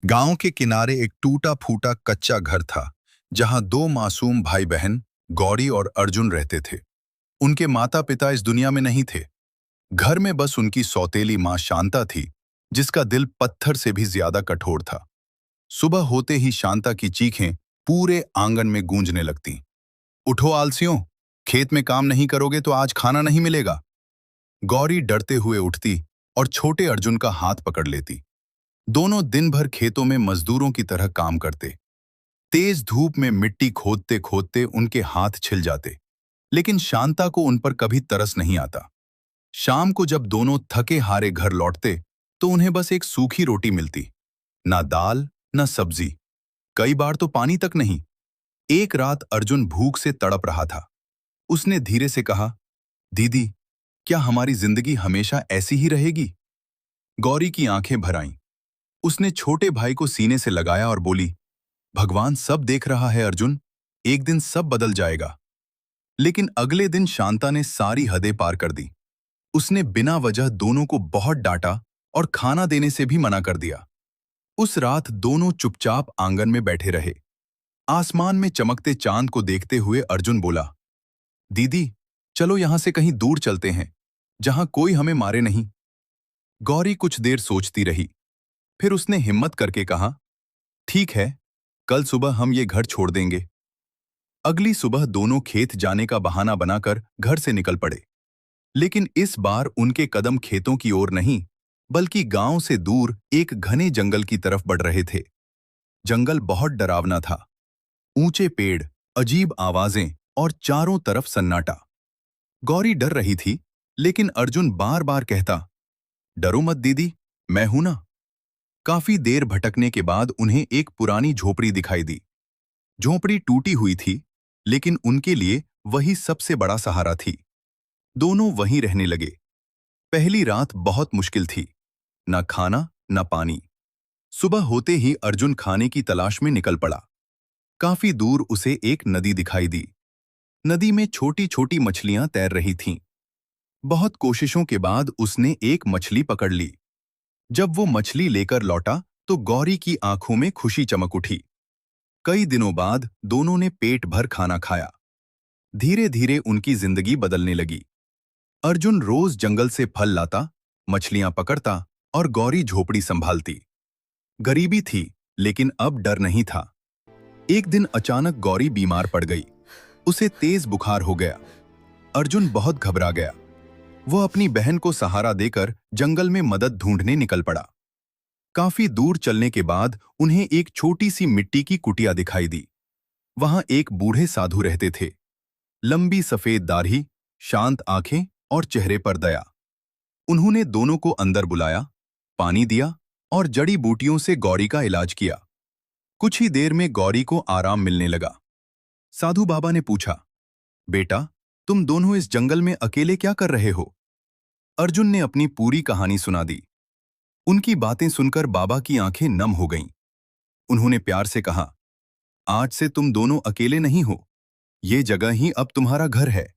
गांव के किनारे एक टूटा फूटा कच्चा घर था जहां दो मासूम भाई बहन गौरी और अर्जुन रहते थे। उनके माता पिता इस दुनिया में नहीं थे। घर में बस उनकी सौतेली मां शांता थी, जिसका दिल पत्थर से भी ज्यादा कठोर था। सुबह होते ही शांता की चीखें पूरे आंगन में गूंजने लगती। उठो आलसियों, खेत में काम नहीं करोगे तो आज खाना नहीं मिलेगा। गौरी डरते हुए उठती और छोटे अर्जुन का हाथ पकड़ लेती। दोनों दिन भर खेतों में मजदूरों की तरह काम करते। तेज धूप में मिट्टी खोदते खोदते उनके हाथ छिल जाते, लेकिन शांता को उन पर कभी तरस नहीं आता। शाम को जब दोनों थके हारे घर लौटते तो उन्हें बस एक सूखी रोटी मिलती, ना दाल ना सब्जी, कई बार तो पानी तक नहीं। एक रात अर्जुन भूख से तड़प रहा था। उसने धीरे से कहा, दीदी, क्या हमारी जिंदगी हमेशा ऐसी ही रहेगी? गौरी की आंखें भर आईं। उसने छोटे भाई को सीने से लगाया और बोली, भगवान सब देख रहा है अर्जुन, एक दिन सब बदल जाएगा। लेकिन अगले दिन शांता ने सारी हदें पार कर दी। उसने बिना वजह दोनों को बहुत डांटा और खाना देने से भी मना कर दिया। उस रात दोनों चुपचाप आंगन में बैठे रहे। आसमान में चमकते चांद को देखते हुए अर्जुन बोला, दीदी, चलो यहां से कहीं दूर चलते हैं, जहां कोई हमें मारे नहीं। गौरी कुछ देर सोचती रही, फिर उसने हिम्मत करके कहा, ठीक है, कल सुबह हम ये घर छोड़ देंगे। अगली सुबह दोनों खेत जाने का बहाना बनाकर घर से निकल पड़े। लेकिन इस बार उनके कदम खेतों की ओर नहीं, बल्कि गांव से दूर एक घने जंगल की तरफ बढ़ रहे थे। जंगल बहुत डरावना था। ऊंचे पेड़, अजीब आवाजें और चारों तरफ सन्नाटा। गौरी डर रही थी, लेकिन अर्जुन बार बार कहता, डरो मत दीदी, मैं हूं ना। काफी देर भटकने के बाद उन्हें एक पुरानी झोपड़ी दिखाई दी। झोपड़ी टूटी हुई थी, लेकिन उनके लिए वही सबसे बड़ा सहारा थी। दोनों वहीं रहने लगे। पहली रात बहुत मुश्किल थी, न खाना न पानी। सुबह होते ही अर्जुन खाने की तलाश में निकल पड़ा। काफी दूर उसे एक नदी दिखाई दी। नदी में छोटी छोटी मछलियां तैर रही थीं। बहुत कोशिशों के बाद उसने एक मछली पकड़ ली। जब वो मछली लेकर लौटा तो गौरी की आंखों में खुशी चमक उठी। कई दिनों बाद दोनों ने पेट भर खाना खाया। धीरे धीरे उनकी जिंदगी बदलने लगी। अर्जुन रोज जंगल से फल लाता, मछलियां पकड़ता और गौरी झोपड़ी संभालती। गरीबी थी, लेकिन अब डर नहीं था। एक दिन अचानक गौरी बीमार पड़ गई। उसे तेज बुखार हो गया। अर्जुन बहुत घबरा गया। वो अपनी बहन को सहारा देकर जंगल में मदद ढूंढने निकल पड़ा। काफी दूर चलने के बाद उन्हें एक छोटी सी मिट्टी की कुटिया दिखाई दी। वहां एक बूढ़े साधु रहते थे। लंबी सफेद दाढ़ी, शांत आंखें और चेहरे पर दया। उन्होंने दोनों को अंदर बुलाया, पानी दिया और जड़ी बूटियों से गौरी का इलाज किया। कुछ ही देर में गौरी को आराम मिलने लगा। साधु बाबा ने पूछा, बेटा, तुम दोनों इस जंगल में अकेले क्या कर रहे हो? अर्जुन ने अपनी पूरी कहानी सुना दी। उनकी बातें सुनकर बाबा की आंखें नम हो गईं। उन्होंने प्यार से कहा, आज से तुम दोनों अकेले नहीं हो, ये जगह ही अब तुम्हारा घर है।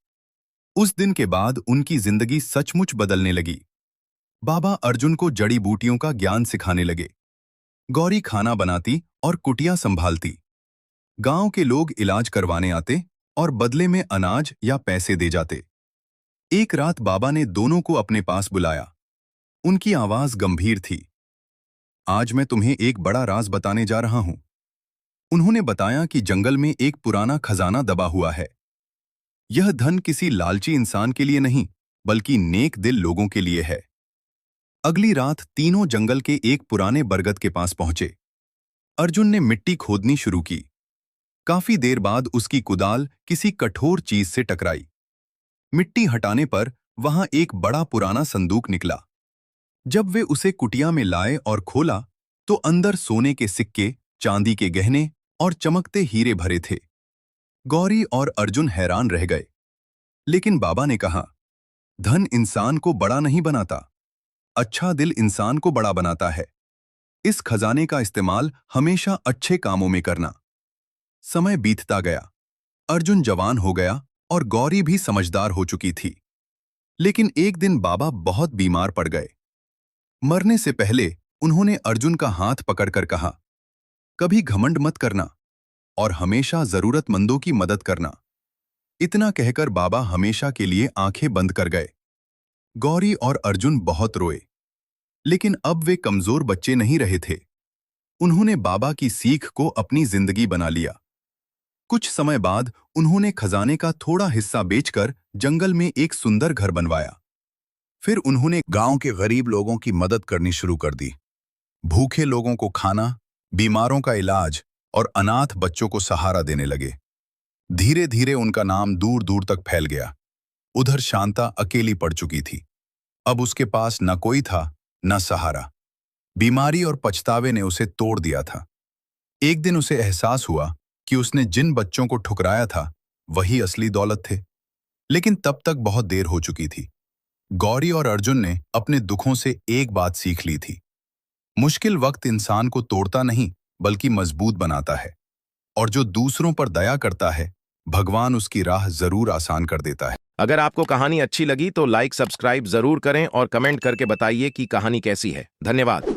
उस दिन के बाद उनकी जिंदगी सचमुच बदलने लगी। बाबा अर्जुन को जड़ी बूटियों का ज्ञान सिखाने लगे। गौरी खाना बनाती और कुटिया संभालती। गांव के लोग इलाज करवाने आते और बदले में अनाज या पैसे दे जाते। एक रात बाबा ने दोनों को अपने पास बुलाया। उनकी आवाज गंभीर थी। आज मैं तुम्हें एक बड़ा राज बताने जा रहा हूं। उन्होंने बताया कि जंगल में एक पुराना खजाना दबा हुआ है। यह धन किसी लालची इंसान के लिए नहीं, बल्कि नेक दिल लोगों के लिए है। अगली रात तीनों जंगल के एक पुराने बरगद के पास पहुंचे। अर्जुन ने मिट्टी खोदनी शुरू की। काफी देर बाद उसकी कुदाल किसी कठोर चीज से टकराई। मिट्टी हटाने पर वहां एक बड़ा पुराना संदूक निकला। जब वे उसे कुटिया में लाए और खोला तो अंदर सोने के सिक्के, चांदी के गहने और चमकते हीरे भरे थे। गौरी और अर्जुन हैरान रह गए। लेकिन बाबा ने कहा, धन इंसान को बड़ा नहीं बनाता, अच्छा दिल इंसान को बड़ा बनाता है। इस खजाने का इस्तेमाल हमेशा अच्छे कामों में करना। समय बीतता गया। अर्जुन जवान हो गया और गौरी भी समझदार हो चुकी थी। लेकिन एक दिन बाबा बहुत बीमार पड़ गए। मरने से पहले उन्होंने अर्जुन का हाथ पकड़कर कहा, कभी घमंड मत करना और हमेशा जरूरतमंदों की मदद करना। इतना कहकर बाबा हमेशा के लिए आंखें बंद कर गए। गौरी और अर्जुन बहुत रोए, लेकिन अब वे कमजोर बच्चे नहीं रहे थे। उन्होंने बाबा की सीख को अपनी जिंदगी बना लिया। कुछ समय बाद उन्होंने खजाने का थोड़ा हिस्सा बेचकर जंगल में एक सुंदर घर बनवाया। फिर उन्होंने गांव के गरीब लोगों की मदद करनी शुरू कर दी। भूखे लोगों को खाना, बीमारों का इलाज और अनाथ बच्चों को सहारा देने लगे। धीरे धीरे उनका नाम दूर दूर तक फैल गया। उधर शांता अकेली पड़ चुकी थी। अब उसके पास न कोई था, न सहारा। बीमारी और पछतावे ने उसे तोड़ दिया था। एक दिन उसे एहसास हुआ कि उसने जिन बच्चों को ठुकराया था वही असली दौलत थे। लेकिन तब तक बहुत देर हो चुकी थी। गौरी और अर्जुन ने अपने दुखों से एक बात सीख ली थी। मुश्किल वक्त इंसान को तोड़ता नहीं बल्कि मजबूत बनाता है, और जो दूसरों पर दया करता है भगवान उसकी राह जरूर आसान कर देता है। अगर आपको कहानी अच्छी लगी तो लाइक सब्सक्राइब जरूर करें और कमेंट करके बताइए कि कहानी कैसी है। धन्यवाद।